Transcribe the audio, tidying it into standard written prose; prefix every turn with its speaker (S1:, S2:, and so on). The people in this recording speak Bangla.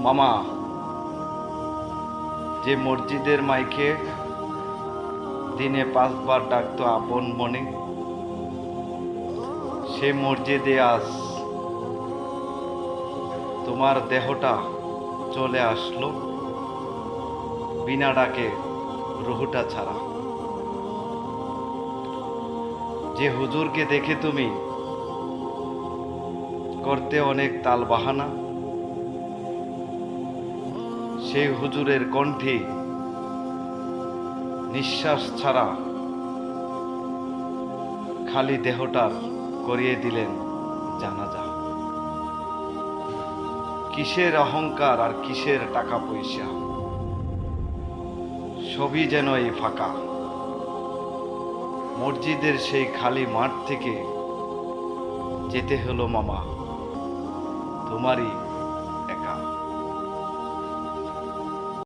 S1: মামা, যে মসজিদের মাইকে দিনে 5 বার ডাকতো আপন মনে, সে মসজিদে আজ তোমার দেহটা চলে আসলো বিনা ডাকে, রুহুটা ছাড়া। যে হুজুরকে দেখে তুমি করতে অনেক তাল বাহানা, সেই হুজুরের কণ্ঠে নিঃশ্বাস ছাড়া খালি দেহটার করিয়ে দিলেন জানাজা। কিসের অহংকার আর কিসের টাকা পয়সা, সবই যেন এই ফাঁকা। মসজিদের সেই খালি মাঠ থেকে যেতে হলো মামা তোমারই একা।